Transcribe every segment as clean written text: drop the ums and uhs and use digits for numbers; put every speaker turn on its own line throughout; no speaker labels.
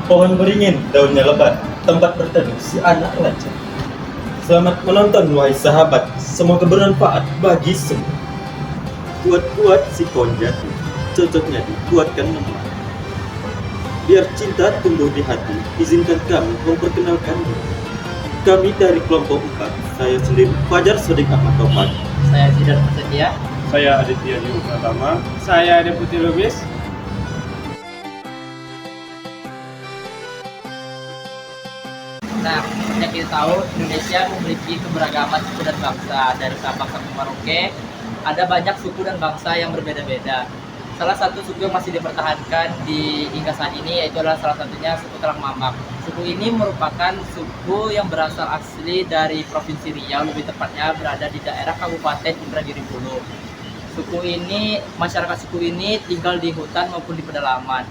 Pohon beringin, daunnya lebat, tempat berteduh si anak raja. Selamat menonton wahai sahabat, semoga bermanfaat bagi semua. Kuat-kuat si pohon jati, cocoknya dikuatkan lemah. Biar cinta tumbuh di hati, izinkan kami memperkenalkanmu. Kami dari kelompok 4, saya sendiri Fajar Sodik Ahmad Taufan.
Saya Zidan Prasetya.
Saya Aditya Dwi Pratama. Saya Deputi Lubis.
Nah, yang kita tahu, Indonesia memiliki keberagaman suku dan bangsa. Dari Sabang sampai Merauke, ada banyak suku dan bangsa yang berbeda-beda. Salah satu suku yang masih dipertahankan hingga saat ini yaitu adalah salah satunya suku Talang Mamak. Suku ini merupakan suku yang berasal asli dari Provinsi Riau, lebih tepatnya berada di daerah Kabupaten Indragiri Hulu. Masyarakat suku ini tinggal di hutan maupun di pedalaman.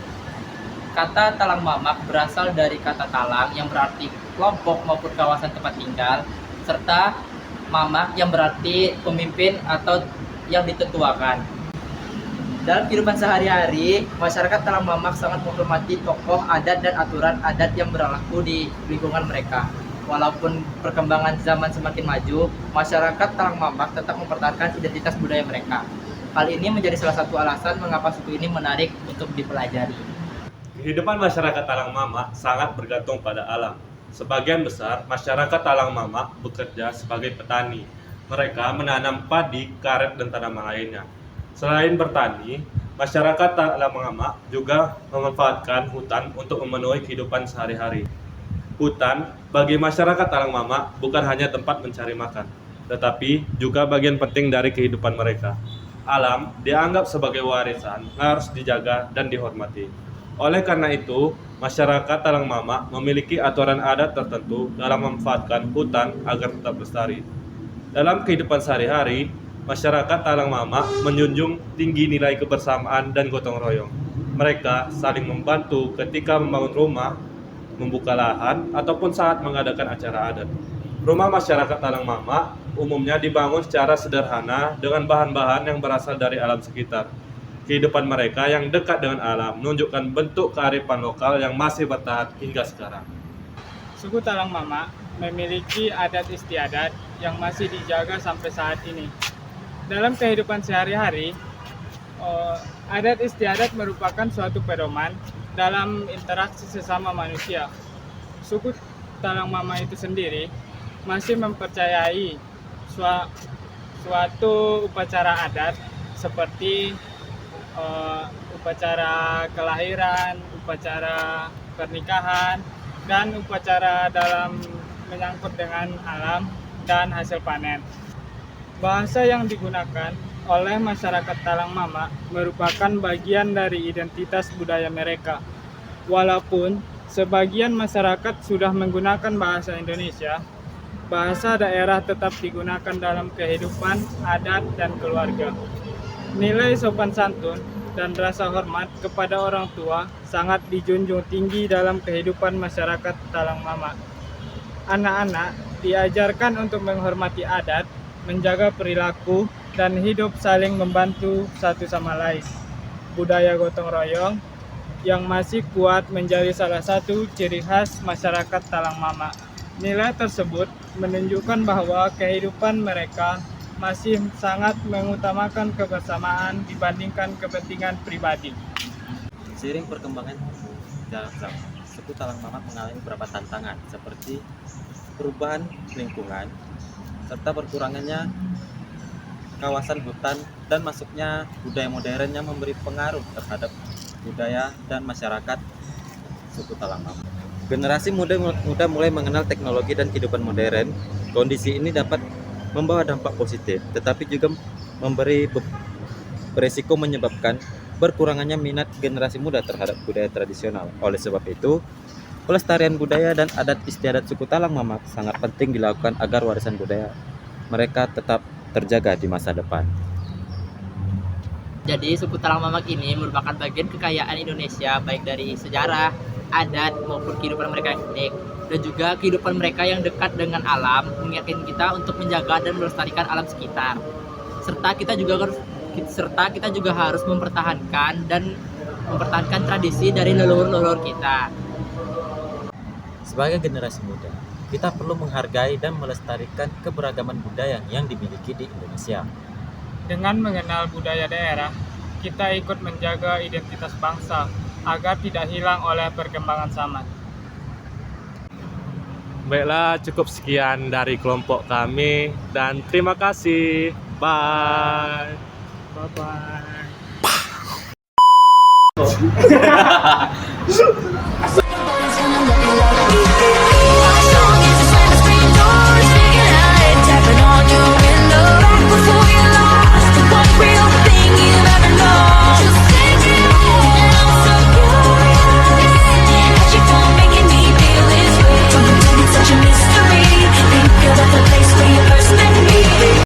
Kata Talang Mamak berasal dari kata talang yang berarti kelompok maupun kawasan tempat tinggal, serta mamak yang berarti pemimpin atau yang ditetuakan. Dalam kehidupan sehari-hari, masyarakat Talang Mamak sangat menghormati tokoh adat dan aturan adat yang berlaku di lingkungan mereka. Walaupun perkembangan zaman semakin maju, masyarakat Talang Mamak tetap mempertahankan identitas budaya mereka. Hal ini menjadi salah satu alasan mengapa suku ini menarik untuk dipelajari.
Kehidupan masyarakat Talang Mamak sangat bergantung pada alam. Sebagian besar masyarakat Talang Mamak bekerja sebagai petani. Mereka menanam padi, karet, dan tanaman lainnya. Selain bertani, masyarakat Talang Mamak juga memanfaatkan hutan untuk memenuhi kehidupan sehari-hari. Hutan bagi masyarakat Talang Mamak bukan hanya tempat mencari makan, tetapi juga bagian penting dari kehidupan mereka. Alam dianggap sebagai warisan, harus dijaga dan dihormati. Oleh karena itu, masyarakat Talang Mamak memiliki aturan adat tertentu dalam memanfaatkan hutan agar tetap lestari. Dalam kehidupan sehari-hari, masyarakat Talang Mamak menjunjung tinggi nilai kebersamaan dan gotong royong. Mereka saling membantu ketika membangun rumah, membuka lahan, ataupun saat mengadakan acara adat. Rumah masyarakat Talang Mamak umumnya dibangun secara sederhana dengan bahan-bahan yang berasal dari alam sekitar. Kehidupan mereka yang dekat dengan alam menunjukkan bentuk kearifan lokal yang masih bertahan hingga sekarang.
Suku Talang Mamak memiliki adat istiadat yang masih dijaga sampai saat ini. Dalam kehidupan sehari-hari, adat istiadat merupakan suatu pedoman dalam interaksi sesama manusia. Suku Talang Mamak itu sendiri masih mempercayai suatu upacara adat seperti upacara kelahiran, upacara pernikahan, dan upacara dalam menyangkut dengan alam dan hasil panen. Bahasa yang digunakan oleh masyarakat Talang Mamak merupakan bagian dari identitas budaya mereka. Walaupun sebagian masyarakat sudah menggunakan bahasa Indonesia, bahasa daerah tetap digunakan dalam kehidupan adat dan keluarga. Nilai sopan santun dan rasa hormat kepada orang tua sangat dijunjung tinggi dalam kehidupan masyarakat Talang Mamak. Anak-anak diajarkan untuk menghormati adat, menjaga perilaku, dan hidup saling membantu satu sama lain. Budaya gotong royong yang masih kuat menjadi salah satu ciri khas masyarakat Talang Mamak. Nilai tersebut menunjukkan bahwa kehidupan mereka masih sangat mengutamakan kebersamaan dibandingkan kepentingan pribadi.
Seiring perkembangan dalam zaman, suku Talang Mamak mengalami beberapa tantangan seperti perubahan lingkungan, serta berkurangannya kawasan hutan dan masuknya budaya modern yang memberi pengaruh terhadap budaya dan masyarakat suku Talang Mamak. Generasi muda mulai mengenal teknologi dan kehidupan modern. Kondisi ini dapat membawa dampak positif, tetapi juga memberi beresiko menyebabkan berkurangannya minat generasi muda terhadap budaya tradisional. Oleh sebab itu, pelestarian budaya dan adat istiadat suku Talang Mamak sangat penting dilakukan agar warisan budaya mereka tetap terjaga di masa depan.
Jadi suku Talang Mamak ini merupakan bagian kekayaan Indonesia, baik dari sejarah, adat maupun kehidupan mereka yang unik, dan juga kehidupan mereka yang dekat dengan alam mengingatkan kita untuk menjaga dan melestarikan alam sekitar. Serta kita juga harus mempertahankan tradisi dari leluhur-leluhur kita.
Sebagai generasi muda, kita perlu menghargai dan melestarikan keberagaman budaya yang dimiliki di Indonesia.
Dengan mengenal budaya daerah, kita ikut menjaga identitas bangsa agar tidak hilang oleh perkembangan zaman.
Baiklah, cukup sekian dari kelompok kami dan terima kasih. Bye.
Bye-bye.